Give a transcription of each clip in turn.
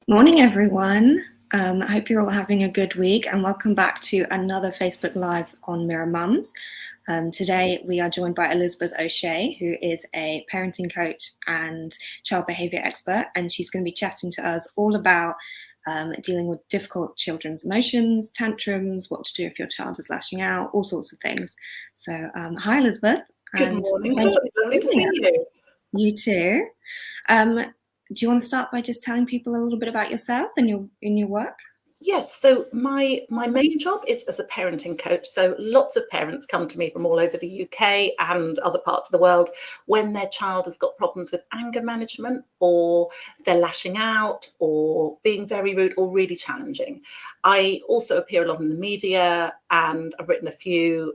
Morning, everyone. I hope you're all having a good week, and welcome back to another Facebook Live on Mirror Mums. Today, we are joined by Elizabeth O Shea, who is a parenting coach and child behaviour expert, and she's going to be chatting to us all about dealing with difficult children's emotions, tantrums, what to do if your child is lashing out, all sorts of things. So, hi, Elizabeth. Good morning, Courtney. Lovely to see you. You too. Do you want to start by just telling people a little bit about yourself and your work? Yes, so my main job is as a parenting coach. So lots of parents come to me from all over the UK and other parts of the world when their child has got problems with anger management, or they're lashing out, or being very rude, or really challenging. I also appear a lot in the media, and I've written a few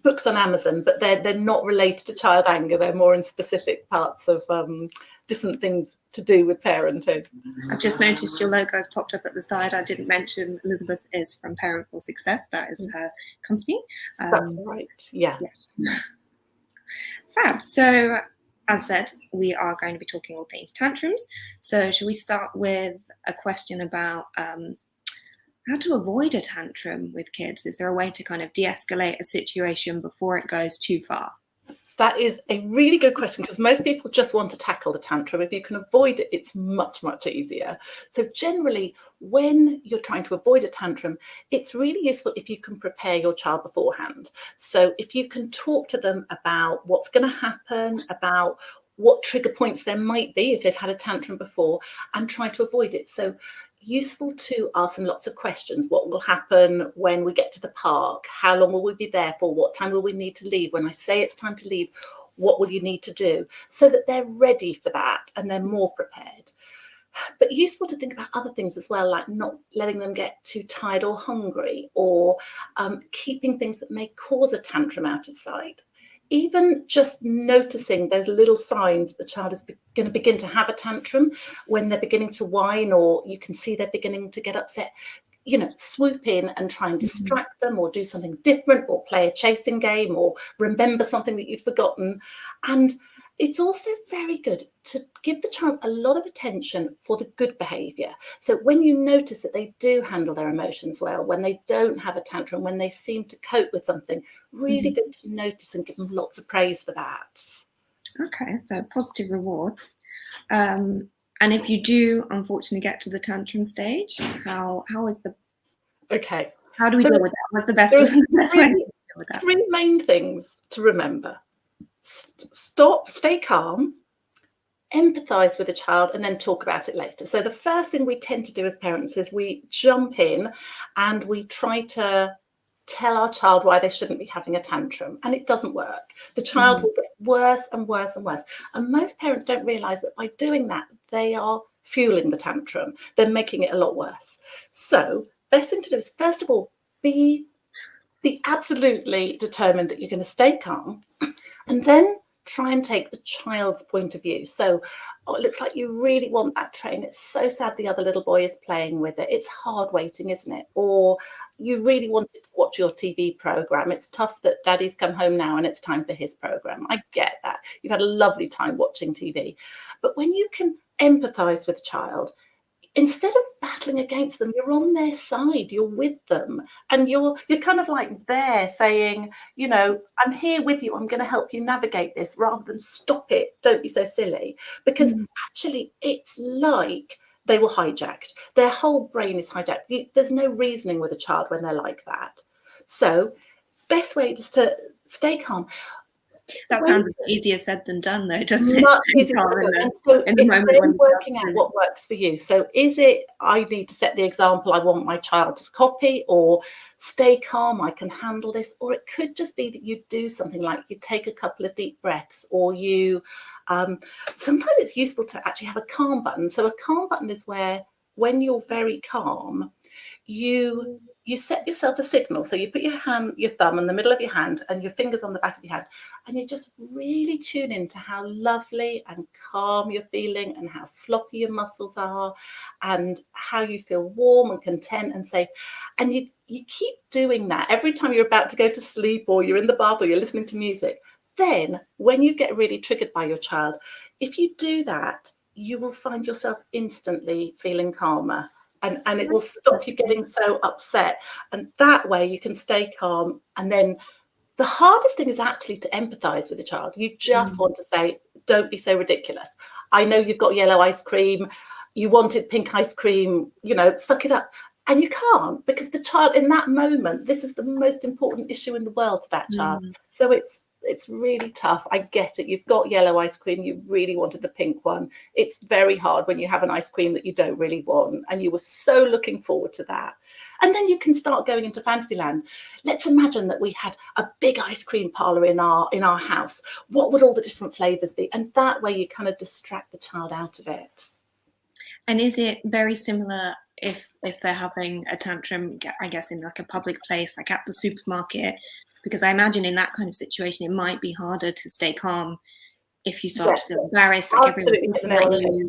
books on Amazon, but they're not related to child anger. They're more in specific parts of different things to do with parenting. I've just noticed your logo has popped up at the side. I didn't mention Elizabeth is from Parent for Success. That is her company. That's right. Yeah. Yes. Fab. So, as said, we are going to be talking all things tantrums. So, should we start with a question about how to avoid a tantrum with kids? Is there a way to kind of de-escalate a situation before it goes too far? That is a really good question, because most people just want to tackle the tantrum. If you can avoid it, it's much, much easier. So generally, when you're trying to avoid a tantrum, it's really useful if you can prepare your child beforehand. So if you can talk to them about what's going to happen, about what trigger points there might be if they've had a tantrum before, and try to avoid it. So useful to ask them lots of questions. What will happen when we get to the park? How long will we be there for? What time will we need to leave? When I say it's time to leave, what will you need to do? So that they're ready for that and they're more prepared. But useful to think about other things as well, like not letting them get too tired or hungry, or keeping things that may cause a tantrum out of sight. Even just noticing those little signs that the child is going to begin to have a tantrum, when they're beginning to whine, or you can see they're beginning to get upset, swoop in and try and distract them, or do something different, or play a chasing game, or remember something that you'd forgotten. And it's also very good to give the child a lot of attention for the good behaviour. So when you notice that they do handle their emotions well, when they don't have a tantrum, when they seem to cope with something, really good to notice and give them lots of praise for that. Okay, so positive rewards. And if you do unfortunately get to the tantrum stage, how is the okay? How do we deal with that? What's the best way to deal with that? Three main things to remember. Stay calm, empathize with the child, and then talk about it later. So the first thing we tend to do as parents is we jump in and we try to tell our child why they shouldn't be having a tantrum, and it doesn't work. The child will get worse and worse and worse. And most parents don't realize that by doing that, they are fueling the tantrum. They're making it a lot worse. So best thing to do is, first of all, be absolutely determined that you're going to stay calm, and then try and take the child's point of view. So, it looks like you really want that train. It's so sad the other little boy is playing with it. It's hard waiting, isn't it? Or you really wanted to watch your TV program. It's tough that daddy's come home now and it's time for his program. I get that. You've had a lovely time watching TV. But when you can empathize with the child, instead of battling against them, you're on their side, you're with them, and you're kind of like there saying, I'm here with you, I'm going to help you navigate this, rather than stop it, don't be so silly. Because actually it's like they were hijacked. Their whole brain is hijacked. There's no reasoning with a child when they're like that. So best way is to stay calm. That sounds easier said than done, though, doesn't it? Much easier. And so it's then working out what works for you. So is it, I need to set the example, I want my child to copy, or stay calm, I can handle this? Or it could just be that you do something like you take a couple of deep breaths, or you, sometimes it's useful to actually have a calm button. So a calm button is where, when you're very calm, you set yourself a signal. So you put your thumb in the middle of your hand and your fingers on the back of your hand, and you just really tune into how lovely and calm you're feeling, and how floppy your muscles are, and how you feel warm and content and safe. And you keep doing that every time you're about to go to sleep, or you're in the bath, or you're listening to music. Then when you get really triggered by your child, if you do that, you will find yourself instantly feeling calmer, and it will stop you getting so upset. And that way you can stay calm. And then the hardest thing is actually to empathize with the child. You just want to say, don't be so ridiculous. I know you've got yellow ice cream. You wanted pink ice cream, suck it up. And you can't, because the child in that moment, this is the most important issue in the world to that child. So it's really tough. I get it. You've got yellow ice cream. You really wanted the pink one. It's very hard when you have an ice cream that you don't really want, and you were so looking forward to that. And then you can start going into Fantasyland. Let's imagine that we had a big ice cream parlor in our house. What would all the different flavors be? And that way you kind of distract the child out of it. And is it very similar if they're having a tantrum, I guess, in like a public place, like at the supermarket? Because I imagine in that kind of situation, it might be harder to stay calm if you start to feel embarrassed. Like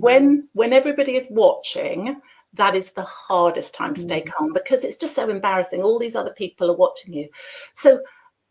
when everybody is watching, that is the hardest time to stay calm, because it's just so embarrassing. All these other people are watching you. So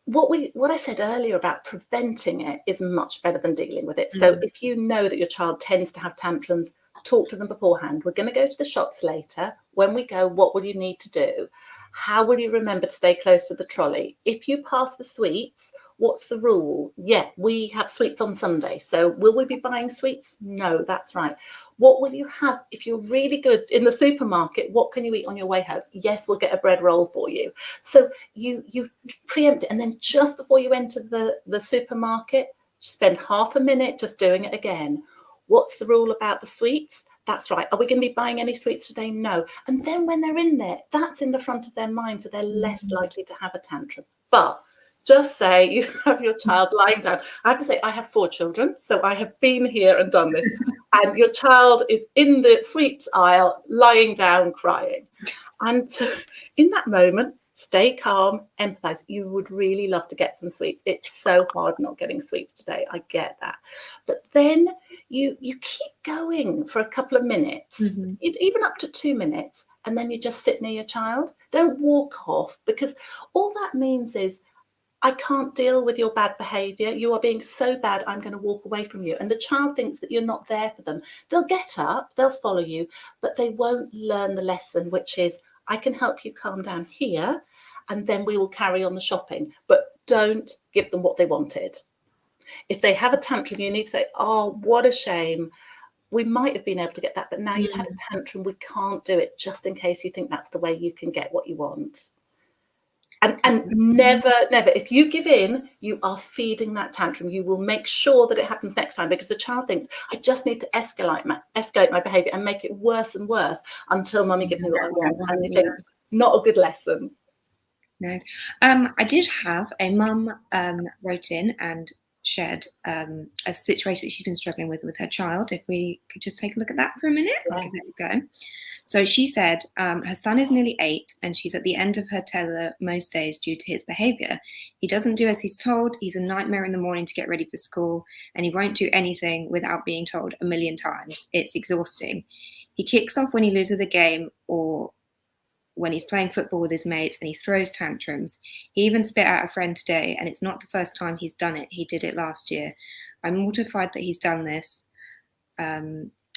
what I said earlier about preventing it is much better than dealing with it. So if you know that your child tends to have tantrums, talk to them beforehand. We're going to go to the shops later. When we go, what will you need to do? How will you remember to stay close to the trolley? If you pass the sweets, what's the rule? Yeah, we have sweets on Sunday. So will we be buying sweets? No, that's right. What will you have if you're really good in the supermarket? What can you eat on your way home? Yes, we'll get a bread roll for you. So you preempt it. And then just before you enter the supermarket, spend half a minute just doing it again. What's the rule about the sweets? That's right. Are we going to be buying any sweets today? No. And then when they're in there, that's in the front of their mind, so they're less likely to have a tantrum. But just say you have your child lying down. I have to say, I have 4 children, so I have been here and done this. And your child is in the sweets aisle, lying down, crying. And so in that moment, stay calm, empathize. You would really love to get some sweets. It's so hard not getting sweets today. I get that. But then you keep going for a couple of minutes, even up to 2 minutes, and then you just sit near your child. Don't walk off, because all that means is, I can't deal with your bad behavior. You are being so bad, I'm going to walk away from you. And the child thinks that you're not there for them. They'll get up, they'll follow you, but they won't learn the lesson, which is, I can help you calm down here, and then we will carry on the shopping. But don't give them what they wanted. If they have a tantrum, you need to say, oh, what a shame. We might have been able to get that, but now you've had a tantrum. We can't do it, just in case you think that's the way you can get what you want. And never, if you give in, you are feeding that tantrum. You will make sure that it happens next time, because the child thinks, I just need to escalate my behavior and make it worse and worse until mummy gives me what I want. And they think, not a good lesson. No. I did have a mum wrote in and shared a situation that she's been struggling with her child. If we could just take a look at that for a minute. Right. Give it a go. So she said her son is nearly 8 and she's at the end of her tether most days due to his behaviour. He doesn't do as he's told. He's a nightmare in the morning to get ready for school, and he won't do anything without being told a million times. It's exhausting. He kicks off when he loses a game or when he's playing football with his mates, and he throws tantrums. He even spit out a friend today, and it's not the first time he's done it. He did it last year. I'm mortified that he's done this.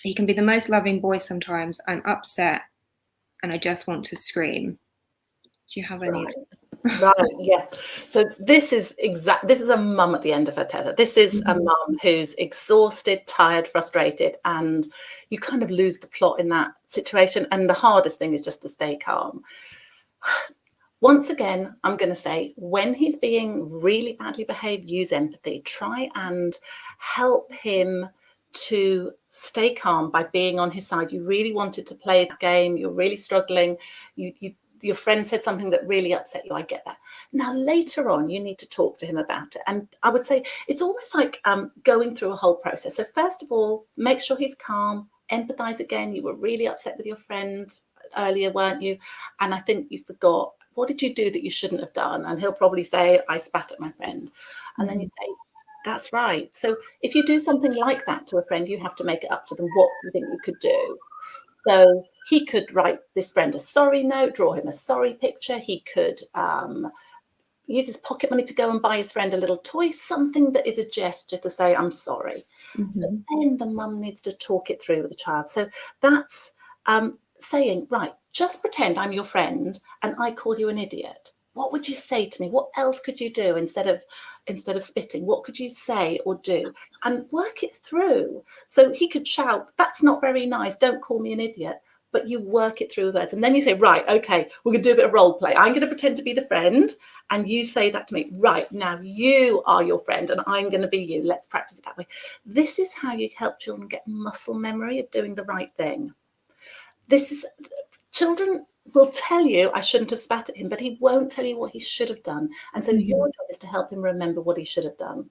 He can be the most loving boy sometimes. I'm upset and I just want to scream. Do you have any? Right, yeah. So this is a mum at the end of her tether. This is a mum who's exhausted, tired, frustrated, and you kind of lose the plot in that situation. And the hardest thing is just to stay calm. Once again, I'm going to say, when he's being really badly behaved, use empathy. Try and help him to stay calm by being on his side. You really wanted to play the game. You're really struggling. Your friend said something that really upset you. I get that. Now, later on, you need to talk to him about it. And I would say it's almost like going through a whole process. So first of all, make sure he's calm, empathize again. You were really upset with your friend earlier, weren't you? And I think you forgot, what did you do that you shouldn't have done? And he'll probably say, I spat at my friend. And then you say, that's right. So if you do something like that to a friend, you have to make it up to them. What do you think you could do? So he could write this friend a sorry note, draw him a sorry picture. He could use his pocket money to go and buy his friend a little toy, something that is a gesture to say, I'm sorry. But then the mum needs to talk it through with the child. So that's saying, right, just pretend I'm your friend and I call you an idiot. What would you say to me? What else could you do instead of spitting? What could you say or do? And work it through. So he could shout, that's not very nice, don't call me an idiot. But you work it through those. And then you say, right, okay, we're going to do a bit of role play. I'm going to pretend to be the friend. And you say that to me. Right, now you are your friend and I'm going to be you. Let's practice it that way. This is how you help children get muscle memory of doing the right thing. Children will tell you, I shouldn't have spat at him, but he won't tell you what he should have done. And so your job is to help him remember what he should have done.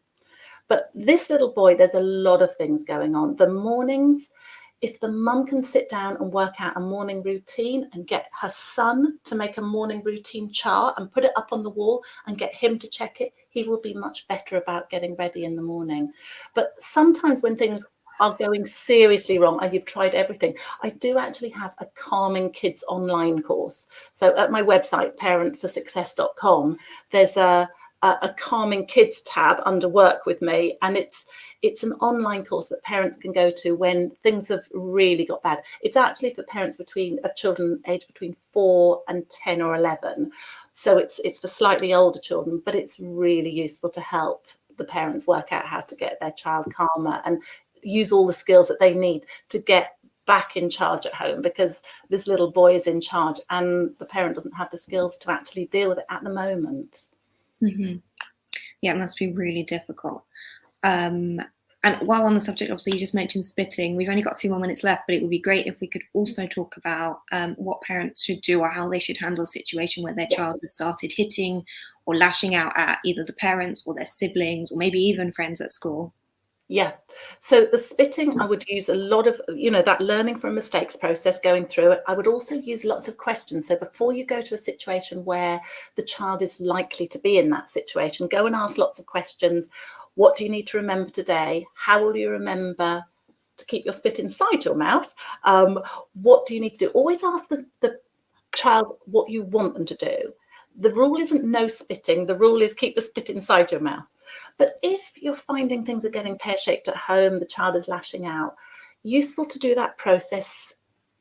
But this little boy, there's a lot of things going on. The mornings, if the mum can sit down and work out a morning routine and get her son to make a morning routine chart and put it up on the wall and get him to check it, he will be much better about getting ready in the morning. But sometimes when things are going seriously wrong and you've tried everything, I do actually have a Calming Kids online course. So at my website, parentforsuccess.com, there's a Calming Kids tab under Work with Me, and it's an online course that parents can go to when things have really got bad. It's actually for parents of children aged between 4 and 10 or 11. So it's for slightly older children, but it's really useful to help the parents work out how to get their child calmer and use all the skills that they need to get back in charge at home, because this little boy is in charge and the parent doesn't have the skills to actually deal with it at the moment. Yeah, it must be really difficult. And while on the subject, obviously, you just mentioned spitting. We've only got a few more minutes left, but it would be great if we could also talk about what parents should do or how they should handle a situation where their child has started hitting or lashing out at either the parents or their siblings or maybe even friends at school. Yeah. So the spitting, I would use a lot of, that learning from mistakes process going through it. I would also use lots of questions. So before you go to a situation where the child is likely to be in that situation, go and ask lots of questions. What do you need to remember today? How will you remember to keep your spit inside your mouth? What do you need to do? Always ask the child what you want them to do. The rule isn't no spitting. The rule is keep the spit inside your mouth. But if you're finding things are getting pear-shaped at home, the child is lashing out, useful to do that process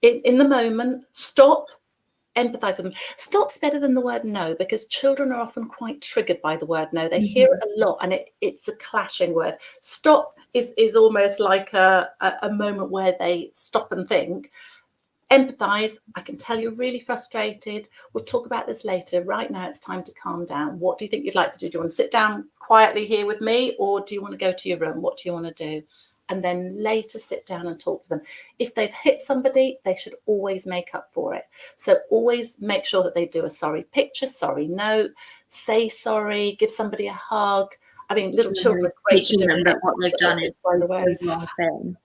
in the moment. Stop, empathize with them. Stop's better than the word no, because children are often quite triggered by the word no. They hear it a lot and it's a clashing word. Stop is almost like a moment where they stop and think. Empathize. I can tell you're really frustrated. We'll talk about this later. Right now, it's time to calm down. What do you think you'd like to do? Do you want to sit down quietly here with me, or do you want to go to your room? What do you want to do? And then later sit down and talk to them. If they've hit somebody, they should always make up for it. So always make sure that they do a sorry picture, sorry note, say sorry, give somebody a hug. I mean, little children are great teaching them that what they've done is the wrong thing.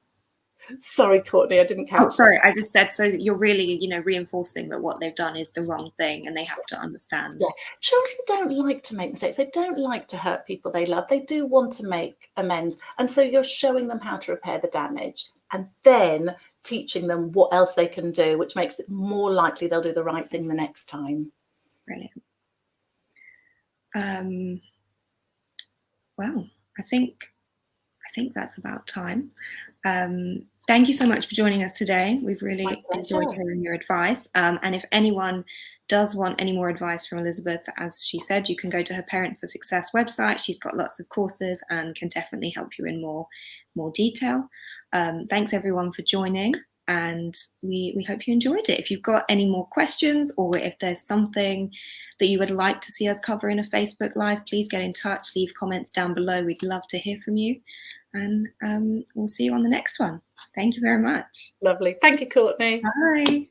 Sorry, Courtney, I didn't catch. Oh, sorry, I just said, so you're really, reinforcing that what they've done is the wrong thing and they have to understand. Yeah. Children don't like to make mistakes. They don't like to hurt people they love. They do want to make amends. And so you're showing them how to repair the damage and then teaching them what else they can do, which makes it more likely they'll do the right thing the next time. Brilliant. Well, I think that's about time. Thank you so much for joining us today. We've really enjoyed hearing your advice. And if anyone does want any more advice from Elizabeth, as she said, you can go to her Parent for Success website. She's got lots of courses and can definitely help you in more detail. Thanks everyone for joining, and we hope you enjoyed it. If you've got any more questions, or if there's something that you would like to see us cover in a Facebook Live, please get in touch, leave comments down below. We'd love to hear from you. And we'll see you on the next one. Thank you very much. Lovely. Thank you, Courtney. Bye.